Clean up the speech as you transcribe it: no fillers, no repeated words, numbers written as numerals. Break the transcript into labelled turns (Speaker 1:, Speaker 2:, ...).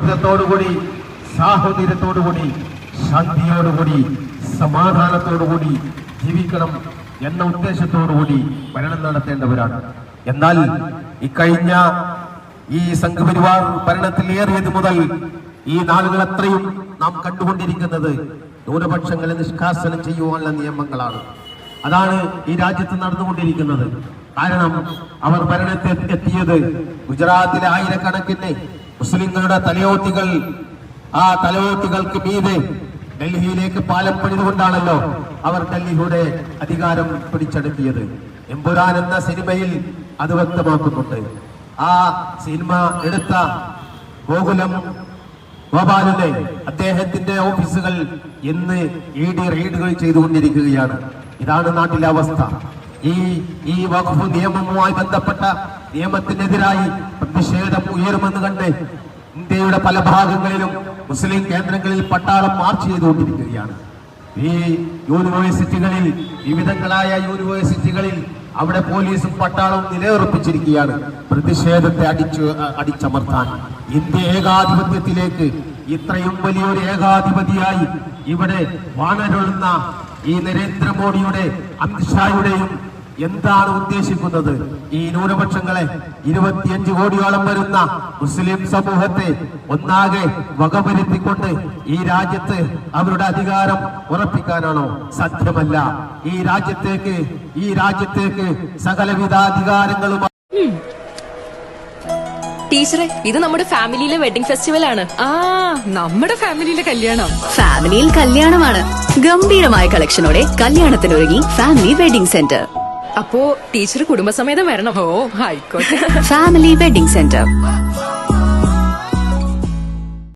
Speaker 1: ോടുകൂടി സാഹോദര്യത്തോടുകൂടി ശാന്തിയോടുകൂടി സമാധാനത്തോടുകൂടി ജീവിക്കണം എന്ന ഉദ്ദേശത്തോടുകൂടി ഭരണം നടത്തേണ്ടവരാണ്. എന്നാൽ ഇക്കഴിഞ്ഞ ഈ സംഘപരിവാർ ഭരണത്തിലേറിയത് മുതൽ ഈ നാളുകൾ അത്രയും നാം കണ്ടുകൊണ്ടിരിക്കുന്നത് ന്യൂനപക്ഷങ്ങളെ നിഷ്കാസനം ചെയ്യുവാനുള്ള നിയമങ്ങളാണ്. അതാണ് ഈ രാജ്യത്ത് നടന്നുകൊണ്ടിരിക്കുന്നത്. കാരണം അവർ ഭരണത്തിൽ എത്തിയത് ഗുജറാത്തിലെ ആയിരക്കണക്കിന് മുസ്ലിങ്ങളുടെ തലയോട്ടികൾ, ആ തലയോട്ടികൾക്ക് മീതെ ഡൽഹിയിലേക്ക് പാലം പണിതുകൊണ്ടാണല്ലോ അവർ ഡൽഹിയുടെ അധികാരം പിടിച്ചെടുത്തിയത്. എമ്പുരാൻ എന്ന സിനിമയിൽ അത് വ്യക്തമാക്കുന്നുണ്ട്. ആ സിനിമ എടുത്ത ഗോകുലം ഗോപാലനെ അദ്ദേഹത്തിന്റെ ഓഫീസുകൾ ഇന്ന് ED റെയ്ഡുകൾ ചെയ്തുകൊണ്ടിരിക്കുകയാണ്. ഇതാണ് നാട്ടിലെ അവസ്ഥ. ഈ വഖഫ് നിയമവുമായി ബന്ധപ്പെട്ട നിയമത്തിനെതിരായി പ്രതിഷേധം ഉയരുമെന്ന് കണ്ട് ഇന്ത്യയുടെ പല ഭാഗങ്ങളിലും മുസ്ലിം കേന്ദ്രങ്ങളിൽ പട്ടാളം മാർച്ച് ചെയ്തുകൊണ്ടിരിക്കുകയാണ്. ഈ യൂണിവേഴ്സിറ്റികളിൽ, വിവിധങ്ങളായ യൂണിവേഴ്സിറ്റികളിൽ അവിടെ പോലീസും പട്ടാളവും നിലയുറപ്പിച്ചിരിക്കുകയാണ് പ്രതിഷേധത്തെ അടിച്ചമർത്താൻ. ഇന്ത്യ ഏകാധിപത്യത്തിലേക്ക്, ഇത്രയും വലിയൊരു ഏകാധിപതിയായി ഇവിടെ വാണരുളുന്ന ഈ നരേന്ദ്രമോദിയുടെ, അമിത്ഷായുടെയും എന്താണ് ഉദ്ദേശിക്കുന്നത്? ഈ ന്യൂനപക്ഷങ്ങളെ 25 കോടിയോളം വരുന്ന മുസ്ലിം സമൂഹത്തെ ഒന്നാകെ വകവരുത്തിക്കൊണ്ട് ഈ രാജ്യത്ത് അവരുടെ അധികാരം ഉറപ്പിക്കാനാണോ? സത്യമല്ല. ഈ രാജ്യത്തേക്ക് സകലവിധ അധികാരങ്ങളും.
Speaker 2: ടീച്ചറെ, ഇത് നമ്മുടെ ഫാമിലിയിലെ വെഡിങ് ഫെസ്റ്റിവൽ ആണ്.
Speaker 3: നമ്മുടെ ഫാമിലിയിലെ കല്യാണം.
Speaker 4: ഫാമിലിയിൽ കല്യാണമാണ്. ഗംഭീരമായ കളക്ഷനോടെ കല്യാണത്തിനൊരുങ്ങി ഫാമിലി വെഡിംഗ് സെന്റർ.
Speaker 2: അപ്പോ ടീച്ചർ കുടുംബസമേതം വരണം.
Speaker 3: ഓ, ആയിക്കോട്ടെ.
Speaker 4: Family wedding centre.